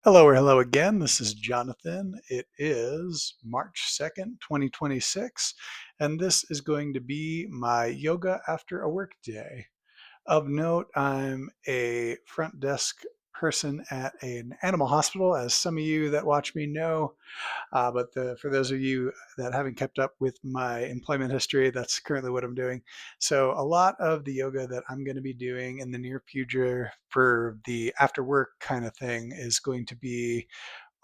Hello or hello again. This is Jonathan. It is March 2nd, 2026, and this is going to be my yoga after a work day. Of note, I'm a front desk person at an animal hospital, as some of you that watch me know. For those of you that haven't kept up with my employment history, that's currently what I'm doing. So a lot of the yoga that I'm going to be doing in the near future for the after work kind of thing is going to be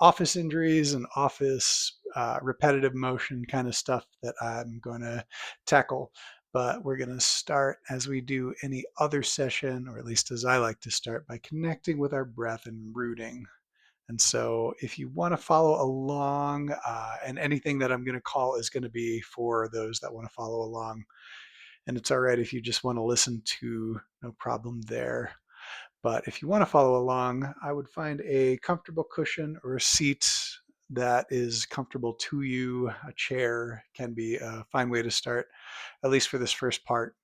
office injuries and office repetitive motion kind of stuff that I'm going to tackle. But we're going to start as we do any other session, or at least as I like to start, by connecting with our breath and rooting. And so if you want to follow along, and anything that I'm going to call is going to be for those that want to follow along. And it's all right if you just want to listen to, no problem there. But if you want to follow along, I would find a comfortable cushion or a seat that is comfortable to you. A chair can be a fine way to start, at least for this first part.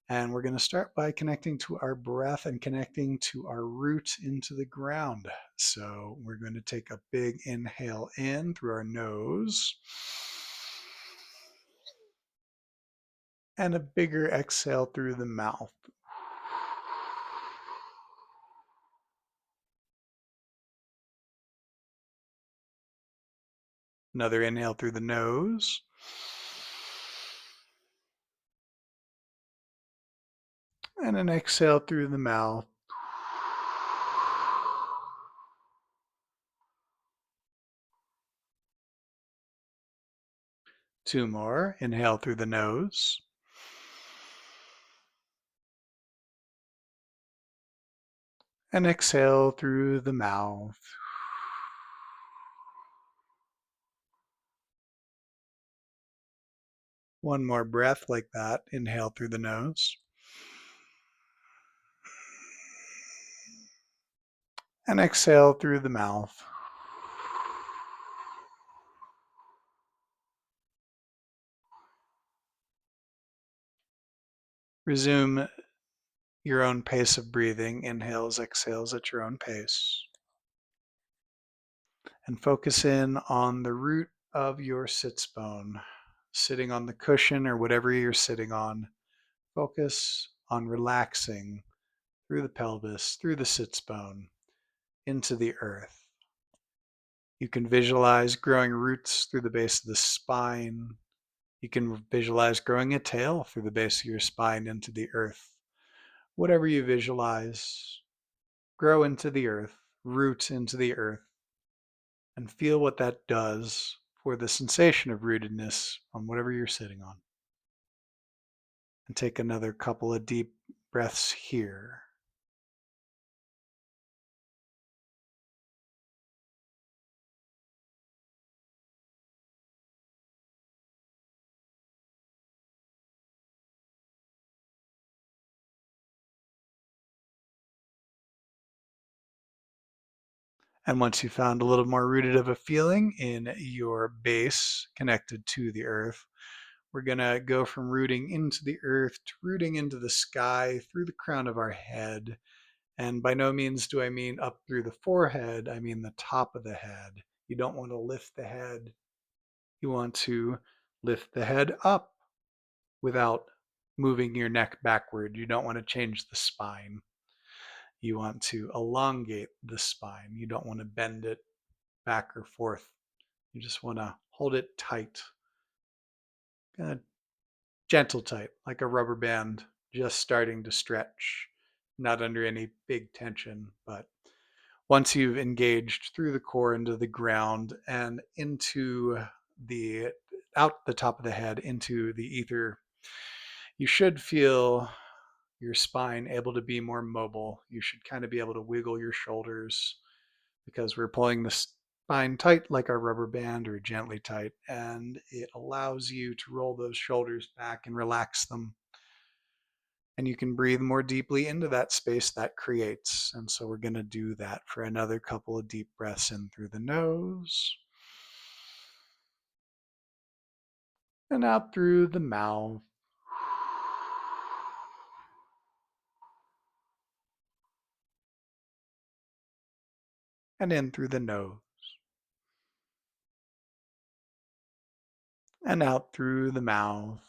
And we're going to start by connecting to our breath and connecting to our root into the ground. So we're going to take a big inhale in through our nose and a bigger exhale through the mouth. Another inhale through the nose. And an exhale through the mouth. Two more. Inhale through the nose. And exhale through the mouth. One more breath like that. Inhale through the nose. And exhale through the mouth. Resume your own pace of breathing, inhales, exhales at your own pace. And focus in on the root of your sits bone, sitting on the cushion or whatever you're sitting on. Focus on relaxing through the pelvis, through the sits bone, into the earth. You can visualize growing roots through the base of the spine. You can visualize growing a tail through the base of your spine into the earth. Whatever you visualize, grow into the earth, root into the earth, and feel what that does for the sensation of rootedness on whatever you're sitting on. And take another couple of deep breaths here. And once you found a little more rooted of a feeling in your base connected to the earth, we're going to go from rooting into the earth to rooting into the sky through the crown of our head. And by no means do I mean up through the forehead, I mean the top of the head. You don't want to lift the head. You want to lift the head up without moving your neck backward. You don't want to change the spine. You want to elongate the spine. You don't want to bend it back or forth. You just want to hold it tight, kind of gentle tight, like a rubber band just starting to stretch, not under any big tension. But once you've engaged through the core into the ground and into the out the top of the head into the ether, you should feel your spine able to be more mobile. You should kind of be able to wiggle your shoulders because we're pulling the spine tight like a rubber band or gently tight, and it allows you to roll those shoulders back and relax them. And you can breathe more deeply into that space that creates. And so we're going to do that for another couple of deep breaths in through the nose and out through the mouth. and in through the nose and out through the mouth.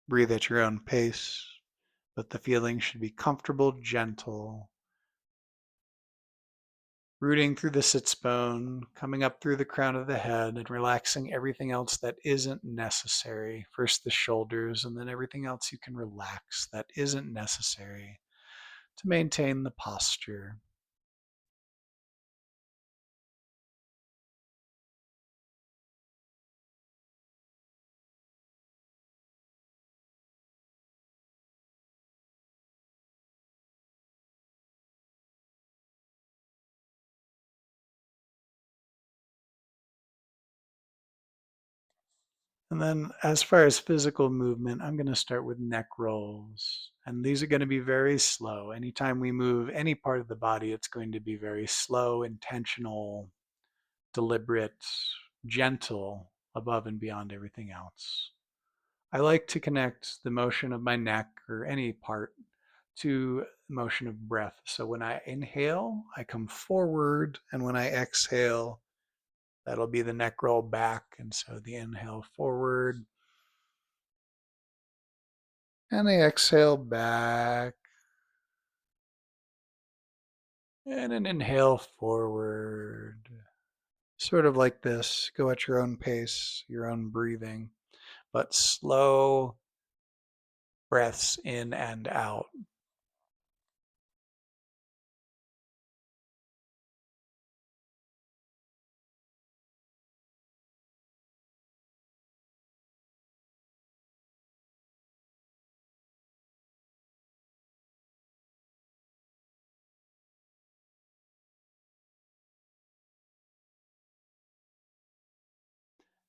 Breathe at your own pace, but the feeling should be comfortable, gentle, rooting through the sits bone, coming up through the crown of the head, and relaxing everything else that isn't necessary. First the shoulders, and then everything else you can relax that isn't necessary to maintain the posture. And then as far as physical movement, I'm going to start with neck rolls. And these are going to be very slow. Anytime we move any part of the body, it's going to be very slow, intentional, deliberate, gentle, above and beyond everything else. I like to connect the motion of my neck or any part to motion of breath. So when I inhale, I come forward, and when I exhale, that'll be the neck roll back. And so the inhale forward, and the exhale back, and an inhale forward. Sort of like this. Go at your own pace, your own breathing, but slow breaths in and out.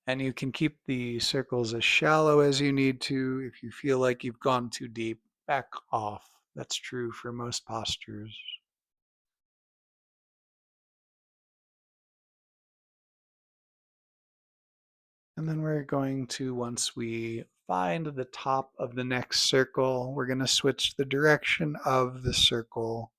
And you can keep the circles as shallow as you need to. If you feel like you've gone too deep, back off. That's true for most postures. And then we're going to, once we find the top of the next circle, we're going to switch the direction of the circle.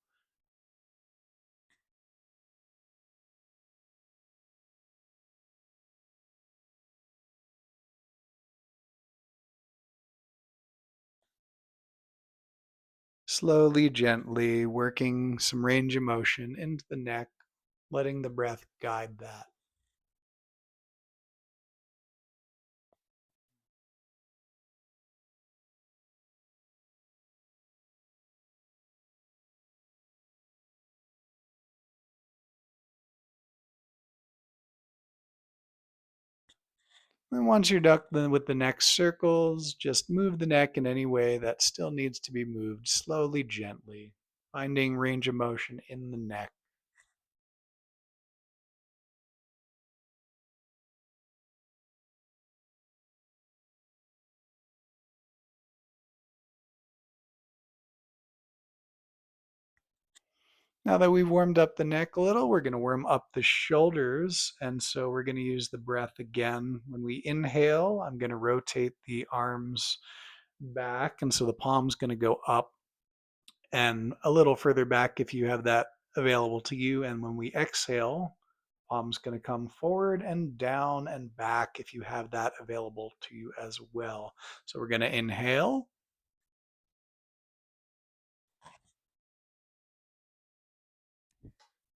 Slowly, gently working some range of motion into the neck, letting the breath guide that. And once you're done with the next circles, just move the neck in any way that still needs to be moved, slowly, gently, finding range of motion in the neck. Now that we've warmed up the neck a little, we're going to warm up the shoulders. And so we're going to use the breath again. When we inhale, I'm going to rotate the arms back. And so the palm's going to go up and a little further back if you have that available to you. And when we exhale, palm's going to come forward and down and back if you have that available to you as well. So we're going to inhale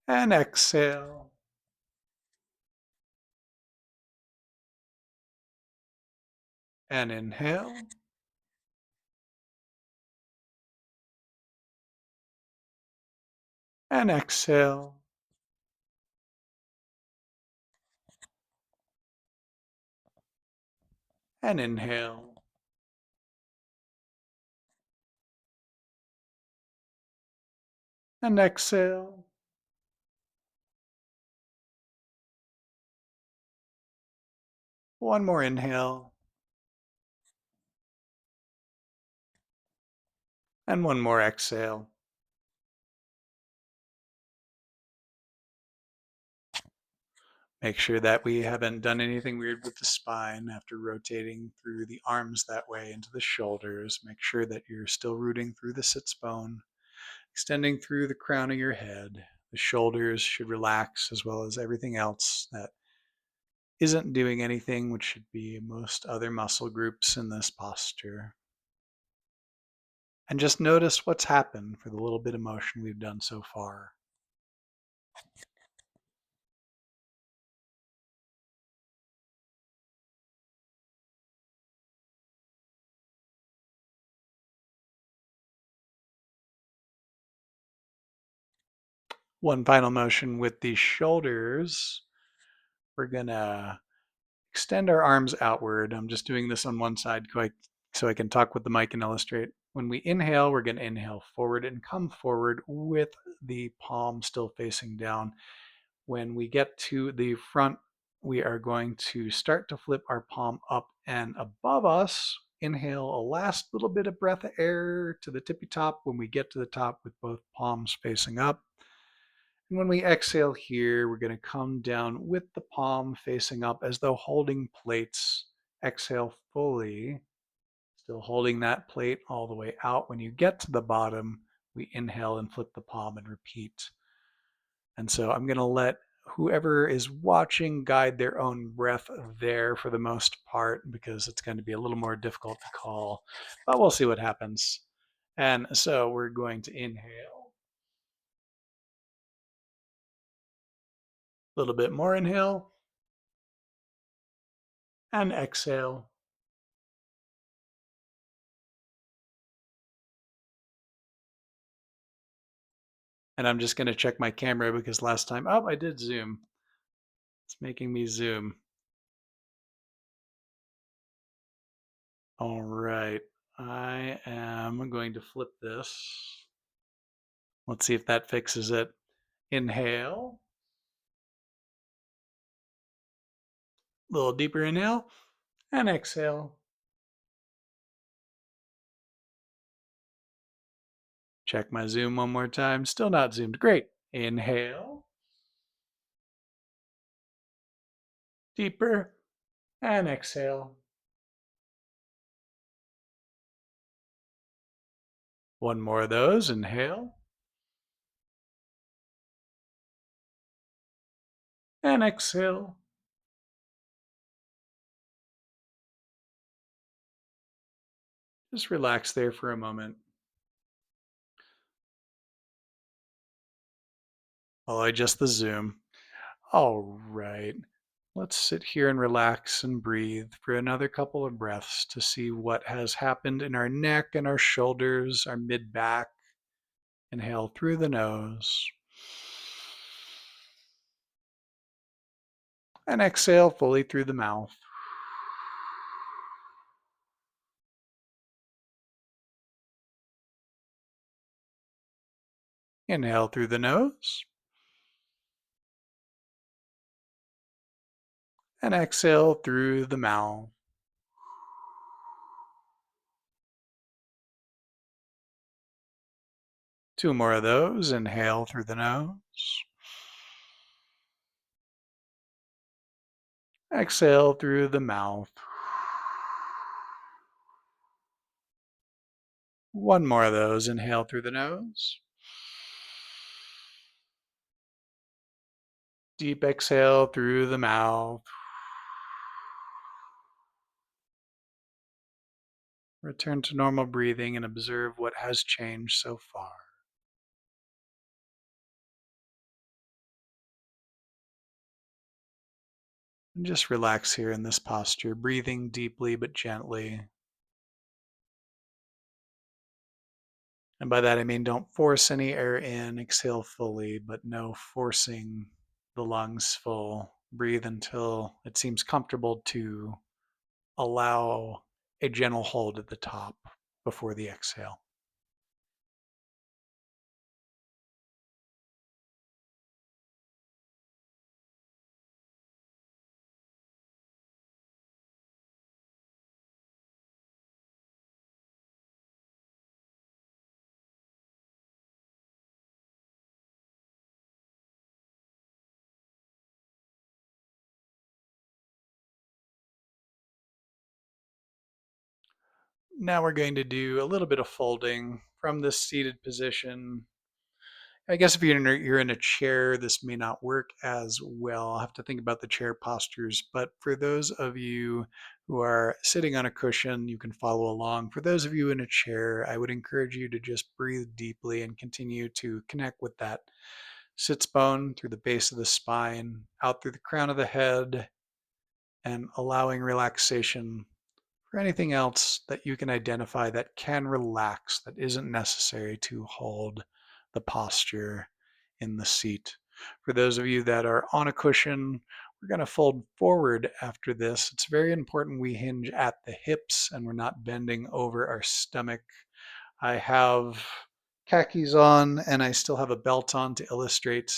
and exhale and inhale and exhale and inhale and exhale. One more inhale and one more exhale. Make sure that we haven't done anything weird with the spine after rotating through the arms that way into the shoulders. Make sure that you're still rooting through the sits bone, extending through the crown of your head. The shoulders should relax as well as everything else that isn't doing anything, which should be most other muscle groups in this posture. And just notice what's happened for the little bit of motion we've done so far. One final motion with the shoulders. We're gonna extend our arms outward. I'm just doing this on one side so I can talk with the mic and illustrate. When we inhale, we're going to inhale forward and come forward with the palm still facing down. When we get to the front, we are going to start to flip our palm up and above us. Inhale a last little bit of breath of air to the tippy top when we get to the top with both palms facing up. And when we exhale here, we're going to come down with the palm facing up as though holding plates. Exhale fully, still holding that plate all the way out. When you get to the bottom, we inhale and flip the palm and repeat. And so I'm going to let whoever is watching guide their own breath there for the most part, because it's going to be a little more difficult to call, but we'll see what happens. And so we're going to inhale. A little bit more inhale. And exhale. And I'm just going to check my camera because last time, oh, I did zoom. It's making me zoom. All right. I am going to flip this. Let's see if that fixes it. Inhale. A little deeper inhale. And exhale. Check my zoom one more time. Still not zoomed. Great. Inhale. Deeper. And exhale. One more of those. Inhale. And exhale. Just relax there for a moment. I'll adjust the zoom. All right. Let's sit here and relax and breathe for another couple of breaths to see what has happened in our neck and our shoulders, our mid back. Inhale through the nose. And exhale fully through the mouth. Inhale through the nose. And exhale through the mouth. Two more of those. Inhale through the nose. Exhale through the mouth. One more of those. Inhale through the nose. Deep exhale through the mouth. Return to normal breathing and observe what has changed so far. And just relax here in this posture, breathing deeply but gently. And by that I mean don't force any air in, exhale fully, but no forcing the lungs full. Breathe until it seems comfortable to allow a gentle hold at the top before the exhale. Now we're going to do a little bit of folding from this seated position. I guess if you're in a chair, this may not work as well. I'll have to think about the chair postures. But for those of you who are sitting on a cushion, you can follow along. For those of you in a chair, I would encourage you to just breathe deeply and continue to connect with that sits bone through the base of the spine, out through the crown of the head, and allowing relaxation for anything else that you can identify that can relax, that isn't necessary to hold the posture in the seat. For those of you that are on a cushion, we're going to fold forward after this. It's very important we hinge at the hips and we're not bending over our stomach. I have khakis on and I still have a belt on to illustrate.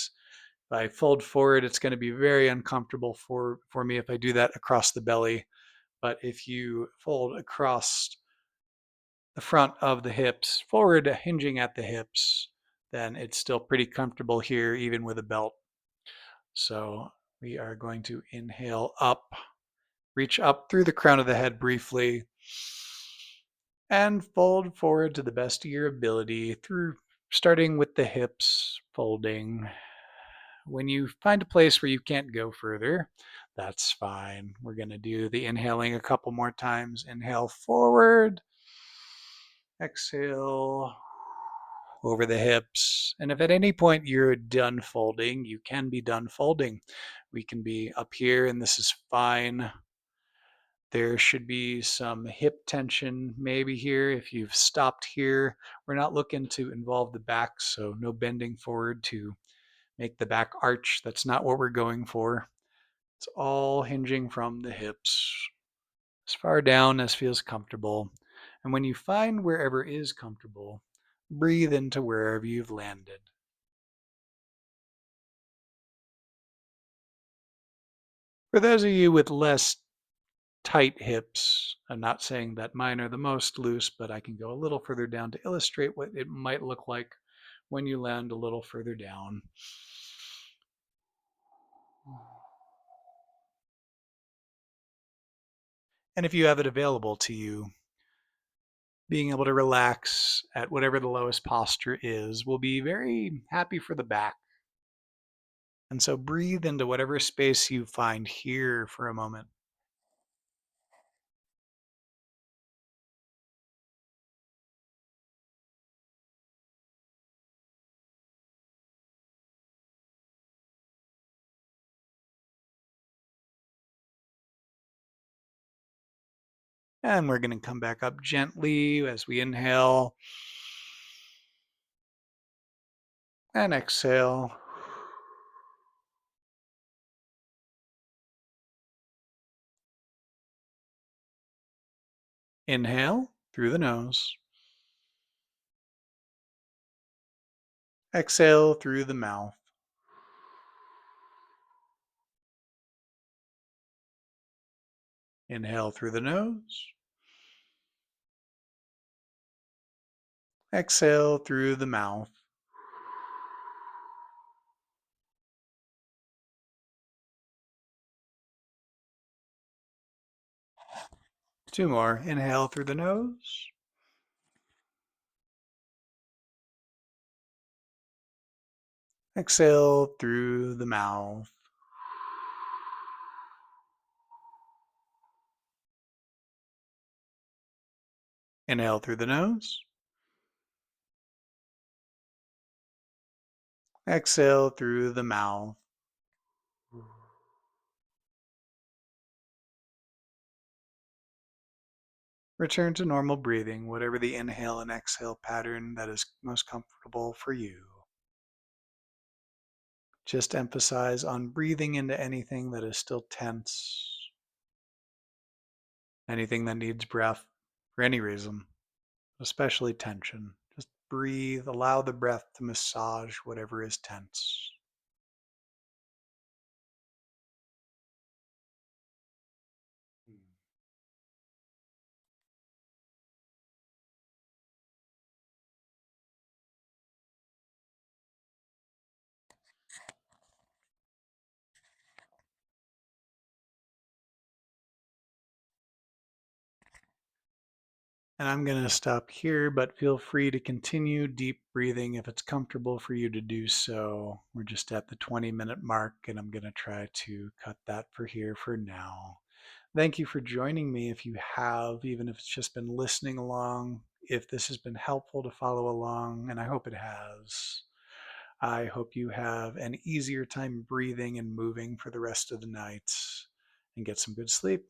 If I fold forward, it's going to be very uncomfortable for me if I do that across the belly. But if you fold across the front of the hips, forward hinging at the hips, then it's still pretty comfortable here, even with a belt. So we are going to inhale up, reach up through the crown of the head briefly, and fold forward to the best of your ability through starting with the hips, folding. When you find a place where you can't go further, that's fine. We're going to do the inhaling a couple more times. Inhale forward, exhale over the hips. And if at any point you're done folding, you can be done folding. We can be up here, and this is fine. There should be some hip tension maybe here. If you've stopped here, we're not looking to involve the back, so no bending forward to make the back arch. That's not what we're going for. It's all hinging from the hips, as far down as feels comfortable. And when you find wherever is comfortable, breathe into wherever you've landed. For those of you with less tight hips, I'm not saying that mine are the most loose, but I can go a little further down to illustrate what it might look like when you land a little further down. And if you have it available to you, being able to relax at whatever the lowest posture is will be very happy for the back. And so breathe into whatever space you find here for a moment. And we're going to come back up gently as we inhale and exhale. Inhale through the nose. Exhale through the mouth. Inhale through the nose. Exhale through the mouth. Two more. Inhale through the nose. Exhale through the mouth. Inhale through the nose. Exhale through the mouth. Return to normal breathing, whatever the inhale and exhale pattern that is most comfortable for you. Just emphasize on breathing into anything that is still tense, anything that needs breath for any reason, especially tension. Just breathe, allow the breath to massage whatever is tense. And I'm going to stop here, but feel free to continue deep breathing if it's comfortable for you to do so. We're just at the 20-minute mark, and I'm going to try to cut that for here for now. Thank you for joining me if you have, even if it's just been listening along, if this has been helpful to follow along, and I hope it has. I hope you have an easier time breathing and moving for the rest of the night and get some good sleep.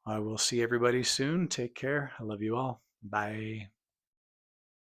I will see everybody soon. Take care. I love you all. Bye.